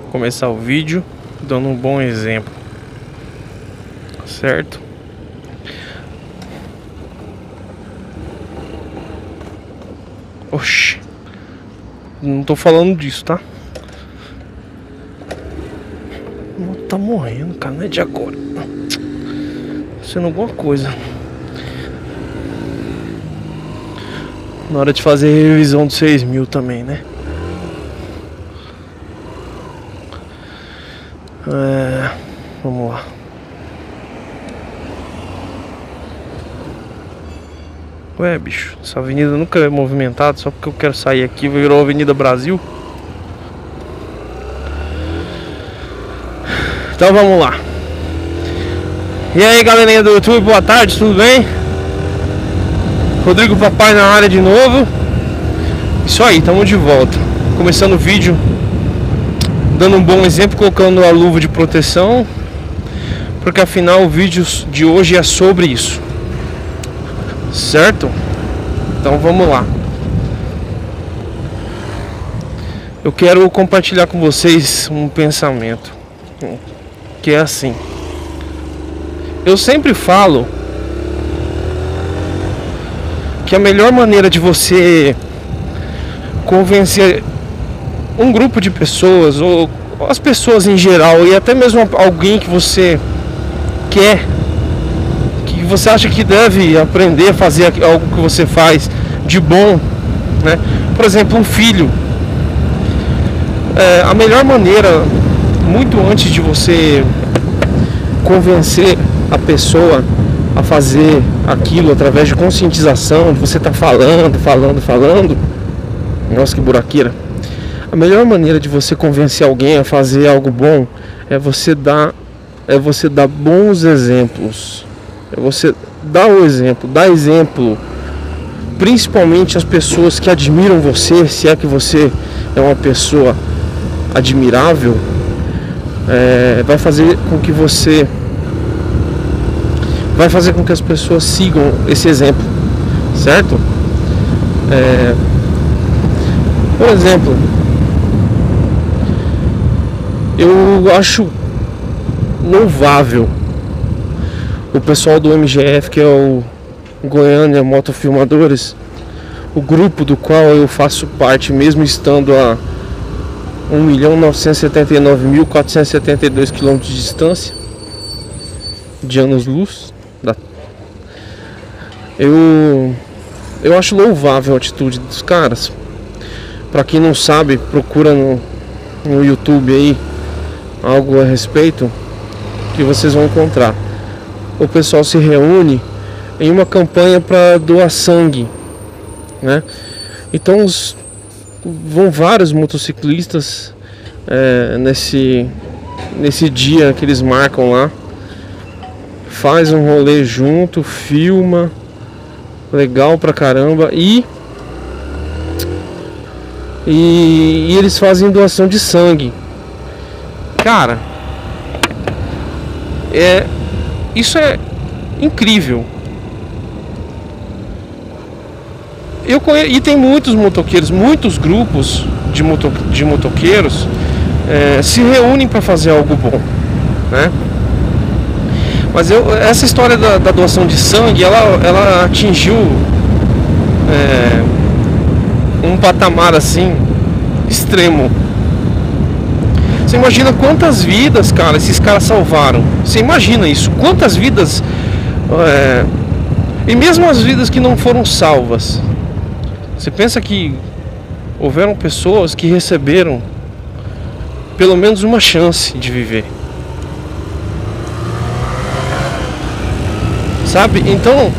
começar o vídeo dando um bom exemplo, certo? Oxi, não tô falando disso, tá? Tá morrendo, cara, não é de agora. Sendo alguma coisa. Na hora de fazer a revisão dos 6.000 também, né? Vamos lá. Ué, bicho, essa avenida nunca é movimentada. Só porque eu quero sair aqui virou Avenida Brasil. Então vamos lá. E aí, galerinha do YouTube, boa tarde, tudo bem? Rodrigo Papai na área de novo. Isso aí, tamo de volta. Começando o vídeo dando um bom exemplo, colocando a luva de proteção, porque afinal o vídeo de hoje é sobre isso, certo? Então vamos lá. Eu quero compartilhar com vocês um pensamento que é assim. Eu sempre falo que a melhor maneira de você convencer um grupo de pessoas, ou as pessoas em geral, e até mesmo alguém que você quer, que você acha que deve aprender a fazer algo que você faz de bom, né? Por exemplo, um filho. A melhor maneira, muito antes de você convencer a pessoa a fazer aquilo através de conscientização, de você estar falando. Nossa, que buraqueira. A melhor maneira de você convencer alguém a fazer algo bom é você dar bons exemplos. É você dar o exemplo, dar exemplo, principalmente as pessoas que admiram você, se é que você é uma pessoa admirável, vai fazer com que as pessoas sigam esse exemplo, certo? Por exemplo, eu acho louvável o pessoal do MGF, que é o Goiânia Motofilmadores, o grupo do qual eu faço parte, mesmo estando a 1.979.472 km de distância, de anos-luz. Eu acho louvável a atitude dos caras. Pra quem não sabe, procura no YouTube aí algo a respeito, que vocês vão encontrar. O pessoal se reúne em uma campanha para doar sangue, né? Então vão vários motociclistas nesse dia que eles marcam lá, faz um rolê junto, filma, legal pra caramba, e eles fazem doação de sangue. Cara, isso é incrível. E tem muitos motoqueiros, muitos grupos de motoqueiros se reúnem para fazer algo bom, né? Mas essa história da doação de sangue, ela atingiu um patamar assim extremo. Você imagina quantas vidas, cara, esses caras salvaram? Você imagina isso? Quantas vidas? E mesmo as vidas que não foram salvas, você pensa que houveram pessoas que receberam pelo menos uma chance de viver, sabe? Então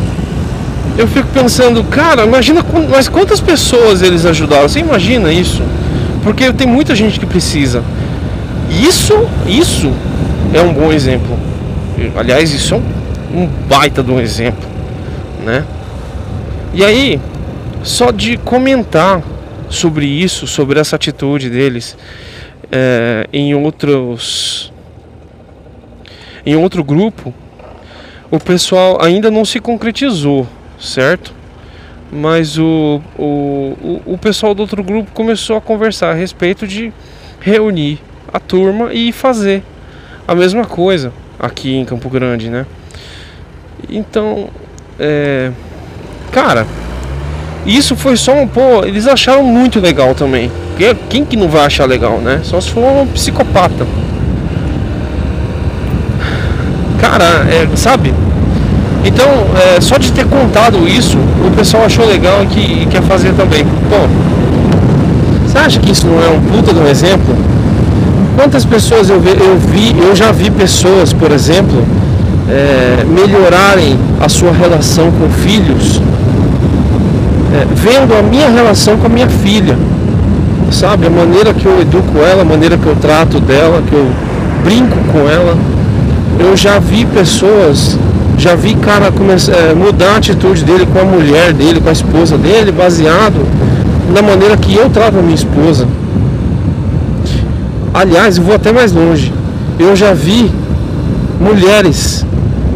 eu fico pensando, cara, imagina, mas quantas pessoas eles ajudaram? Você imagina isso? Porque tem muita gente que precisa. Isso é um bom exemplo. Aliás, isso é um baita de um exemplo, né? E aí, só de comentar sobre isso, sobre essa atitude deles, em outro grupo, o pessoal ainda não se concretizou, certo? Mas o pessoal do outro grupo começou a conversar a respeito de reunir a turma e fazer a mesma coisa aqui em Campo Grande, né? Então, cara, isso foi só pô, eles acharam muito legal também. Quem que não vai achar legal, né? Só se for um psicopata. Cara, sabe? Então, só de ter contado isso, o pessoal achou legal e quer fazer também. Pô, você acha que isso não é um puta de um exemplo? Quantas pessoas eu já vi pessoas, por exemplo, melhorarem a sua relação com filhos, vendo a minha relação com a minha filha, sabe? A maneira que eu educo ela, a maneira que eu trato dela, que eu brinco com ela. Eu já vi pessoas, já vi cara mudar a atitude dele com a mulher dele, com a esposa dele, baseado na maneira que eu trato a minha esposa. Aliás, eu vou até mais longe. Eu já vi mulheres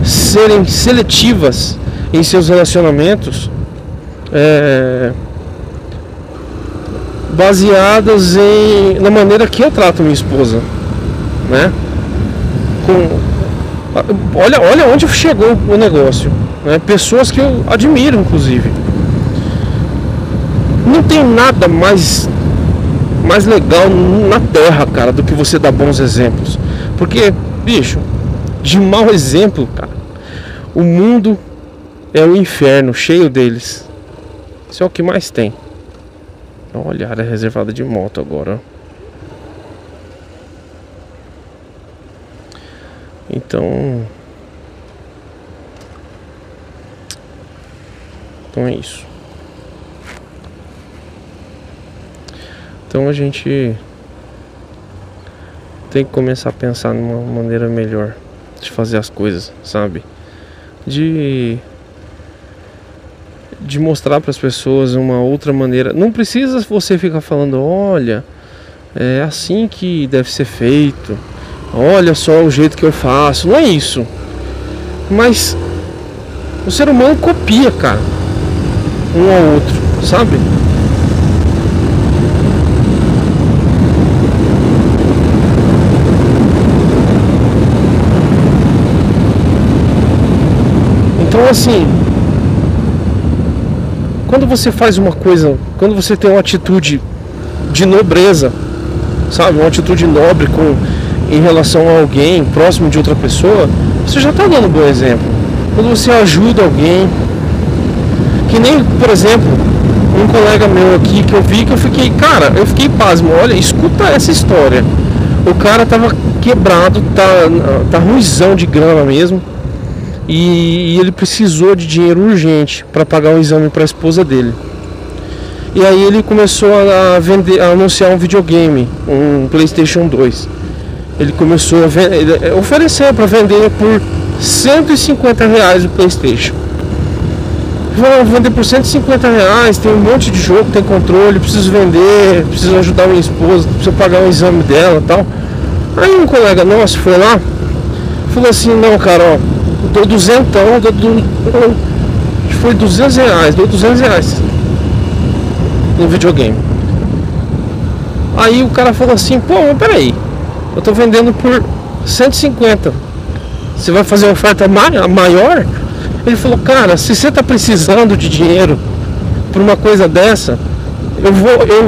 serem seletivas em seus relacionamentos, baseadas na maneira que eu trato minha esposa, né? Olha onde chegou o negócio, né? Pessoas que eu admiro, inclusive. Não tem nada mais legal na terra, cara, do que você dar bons exemplos. Porque, bicho, de mau exemplo, cara, o mundo é o inferno, cheio deles. Isso é o que mais tem. Olha, área reservada de moto agora. Então é isso. Então a gente tem que começar a pensar numa maneira melhor de fazer as coisas, sabe? De mostrar para as pessoas uma outra maneira. Não precisa você ficar falando, olha, é assim que deve ser feito. Olha só o jeito que eu faço. Não é isso. Mas o ser humano copia, cara, um ao outro, sabe? Então, assim, quando você faz uma coisa, quando você tem uma atitude de nobreza, sabe, uma atitude nobre em relação a alguém próximo de outra pessoa, você já está dando um bom exemplo. Quando você ajuda alguém, que nem, por exemplo, um colega meu aqui que eu vi, que eu fiquei pasmo. Olha, escuta essa história. O cara tava quebrado, tá ruizão de grana mesmo, e ele precisou de dinheiro urgente para pagar um exame para a esposa dele. E aí ele começou a anunciar um videogame, um PlayStation 2. Ele começou a oferecer para vender por R$150 o PlayStation. Vou vender por R$150, tem um monte de jogo, tem controle, preciso vender, preciso ajudar minha esposa, preciso pagar um exame dela e tal. Aí um colega nosso foi lá, falou assim, não, cara, ó, dou duzentão, foi R$200, dou R$200 no videogame. Aí o cara falou assim, pô, mas peraí, eu tô vendendo por 150, você vai fazer uma oferta maior? Ele falou, cara, se você tá precisando de dinheiro por uma coisa dessa, eu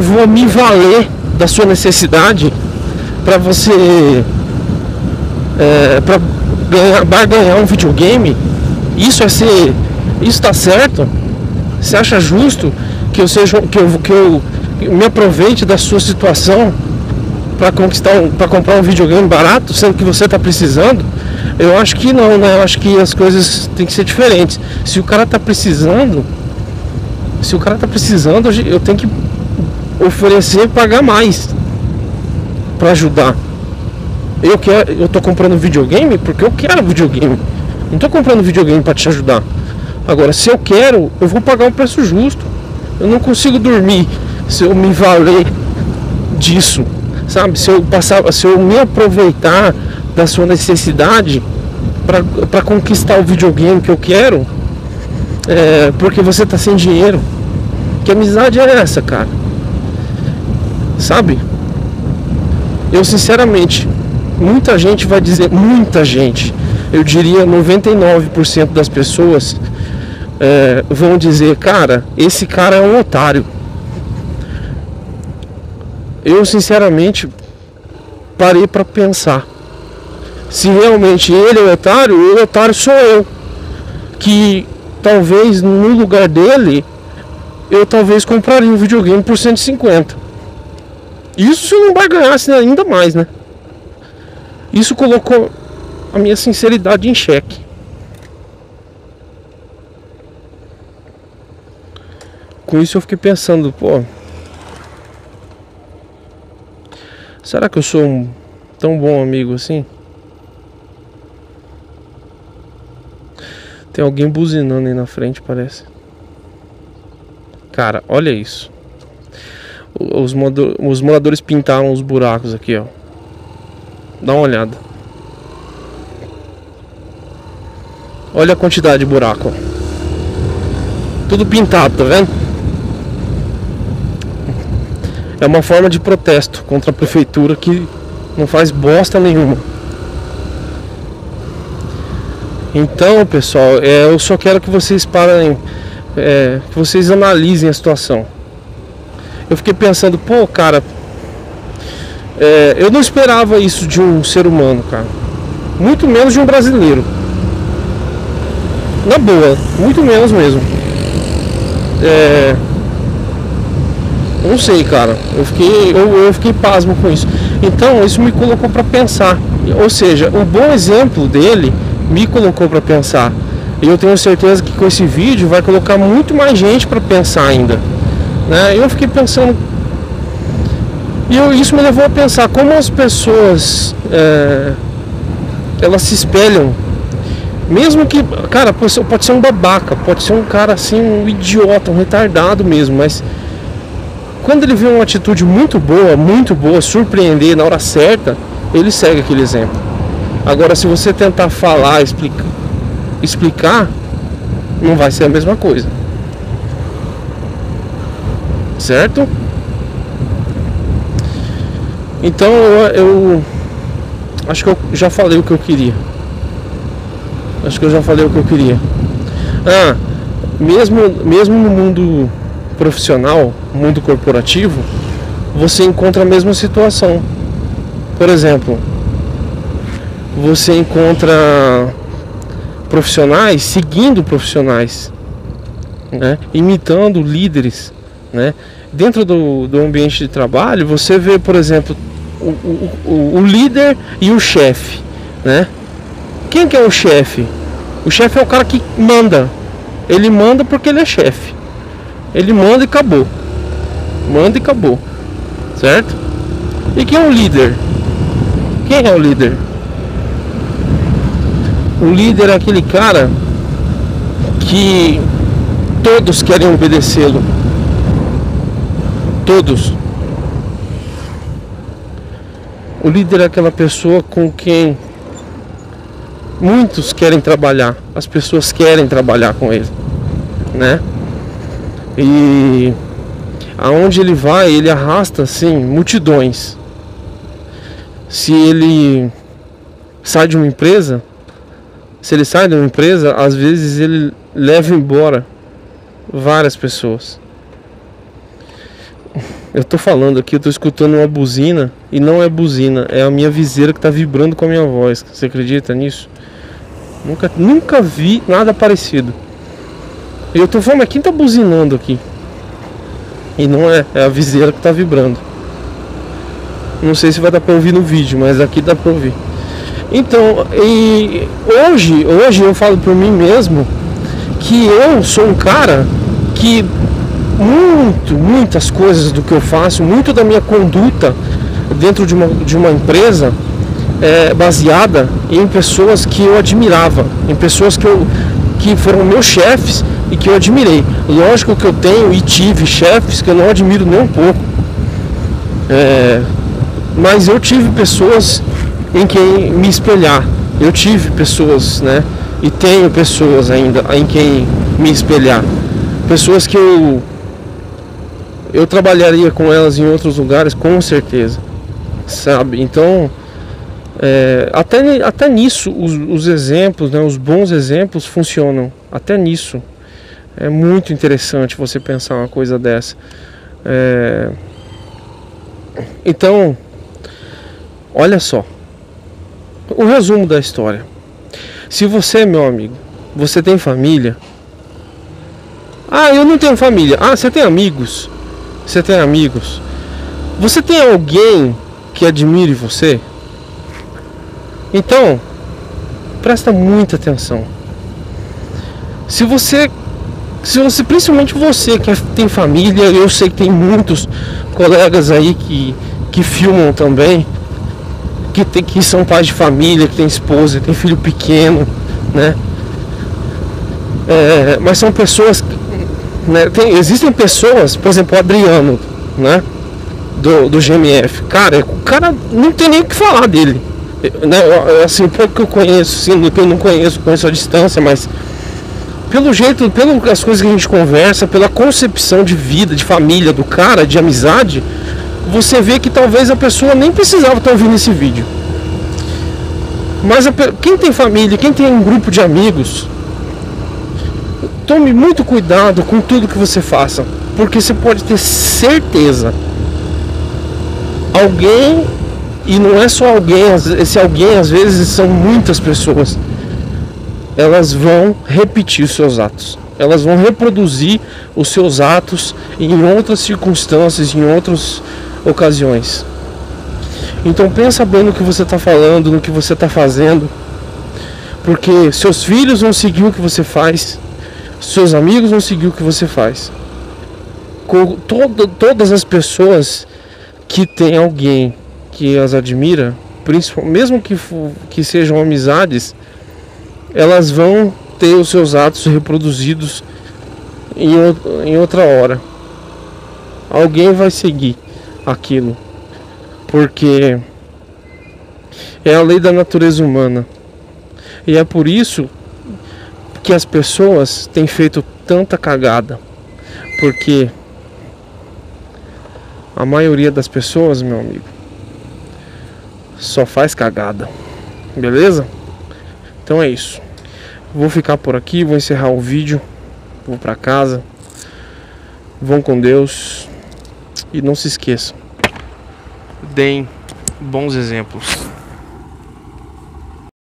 vou me valer da sua necessidade para você para barganhar um videogame. Isso tá certo? Você acha justo que eu me aproveite da sua situação para comprar um videogame barato, sendo que você tá precisando? Eu acho que não, né? Eu acho que as coisas têm que ser diferentes. Se o cara tá precisando, eu tenho que oferecer e pagar mais para ajudar. Eu tô comprando videogame porque eu quero videogame. Não tô comprando videogame para te ajudar. Agora, se eu quero, eu vou pagar um preço justo. Eu não consigo dormir se eu me valer disso, sabe? Se eu me aproveitar da sua necessidade para conquistar o videogame que eu quero, porque você tá sem dinheiro. Que amizade é essa, cara? Sabe? Eu sinceramente, muita gente vai dizer, muita gente, eu diria 99% das pessoas vão dizer, cara, esse cara é um otário. Eu sinceramente parei para pensar, se realmente ele é o otário sou eu, que talvez no lugar dele eu talvez compraria um videogame por 150. Isso se eu não vai ganhar ainda mais, né? Isso colocou a minha sinceridade em xeque. Com isso eu fiquei pensando, pô, será que eu sou um tão bom amigo assim? Tem alguém buzinando aí na frente, parece. Cara, olha isso. Os moradores pintaram os buracos aqui, ó. Dá uma olhada. Olha a quantidade de buraco, ó. Tudo pintado, tá vendo? É uma forma de protesto contra a prefeitura que não faz bosta nenhuma. Então, pessoal, eu só quero que vocês parem, que vocês analisem a situação. Eu fiquei pensando, pô, cara, eu não esperava isso de um ser humano, cara. Muito menos de um brasileiro. Na boa, muito menos mesmo. Não sei, cara. Eu fiquei pasmo com isso. Então, isso me colocou pra pensar. Ou seja, o bom exemplo dele me colocou para pensar. E eu tenho certeza que com esse vídeo vai colocar muito mais gente para pensar ainda, né? Eu fiquei pensando, e isso me levou a pensar como as pessoas elas se espelham, mesmo que, cara, pode ser um babaca, pode ser um cara assim, um idiota, um retardado mesmo, mas quando ele vê uma atitude muito boa, surpreender na hora certa, ele segue aquele exemplo. Agora, se você tentar falar, explicar, não vai ser a mesma coisa. Certo? Então, eu acho que eu já falei o que eu queria. Mesmo no mundo profissional, mundo corporativo, você encontra a mesma situação. Por exemplo, você encontra profissionais seguindo profissionais, né? Imitando líderes, né? Dentro do ambiente de trabalho, você vê, por exemplo, o líder e o chefe, né? Quem que é o chefe? O chefe é o cara que manda. Ele manda porque ele é chefe. Ele manda e acabou. Certo? E quem é o líder? Quem é o líder? O líder é aquele cara que todos querem obedecê-lo. Todos. O líder é aquela pessoa com quem muitos querem trabalhar. As pessoas querem trabalhar com ele, né? E aonde ele vai, ele arrasta assim multidões. Se ele sai de uma empresa, às vezes ele leva embora várias pessoas. Eu tô falando aqui, eu tô escutando uma buzina, e não é buzina, é a minha viseira que tá vibrando com a minha voz. Você acredita nisso? Nunca vi nada parecido. E eu tô falando, mas quem tá buzinando aqui? E não é a viseira que tá vibrando. Não sei se vai dar pra ouvir no vídeo, mas aqui dá pra ouvir. Então, e hoje eu falo por mim mesmo que eu sou um cara que muitas coisas do que eu faço, muito da minha conduta dentro de uma empresa é baseada em pessoas que eu admirava, em pessoas que foram meus chefes e que eu admirei. Lógico que eu tenho e tive chefes que eu não admiro nem um pouco, mas eu tive pessoas em quem me espelhar. Eu tive pessoas, né? E tenho pessoas ainda em quem me espelhar. Pessoas que eu trabalharia com elas em outros lugares, com certeza. sabe? Então, até nisso os exemplos, né, os bons exemplos funcionam. Até nisso é muito interessante você pensar uma coisa dessa. Então, olha só o resumo da história. Se você, meu amigo, você tem família. Ah, eu não tenho família. Ah, você tem amigos. Você tem amigos. Você tem alguém que admire você? Então, presta muita atenção. Se você, principalmente você que tem família, eu sei que tem muitos colegas aí que filmam também, que são pais de família, que tem esposa, tem filho pequeno, né? Mas são pessoas, né? Existem pessoas, por exemplo, o Adriano, né? Do GMF, cara, o cara não tem nem o que falar dele, né? Assim, pouco que eu conheço, sim, que eu não conheço à distância, mas pelo jeito, pelas coisas que a gente conversa, pela concepção de vida, de família do cara, de amizade, você vê que talvez a pessoa nem precisava estar ouvindo esse vídeo. Mas quem tem família, quem tem um grupo de amigos, tome muito cuidado com tudo que você faça, porque você pode ter certeza, alguém, e não é só alguém, esse alguém às vezes são muitas pessoas, elas vão repetir os seus atos, elas vão reproduzir os seus atos em outras circunstâncias, em outras ocasiões. Então pensa bem no que você está falando, no que você está fazendo, porque seus filhos vão seguir o que você faz, seus amigos vão seguir o que você faz. Todas as pessoas que tem alguém que as admira, mesmo que sejam amizades, elas vão ter os seus atos reproduzidos em outra hora. Alguém vai seguir aquilo, porque é a lei da natureza humana. E é por isso que as pessoas têm feito tanta cagada, porque a maioria das pessoas, meu amigo, só faz cagada. Beleza? Então é isso. Vou ficar por aqui, vou encerrar o vídeo. Vou pra casa. Vão com Deus. E não se esqueçam, deem bons exemplos.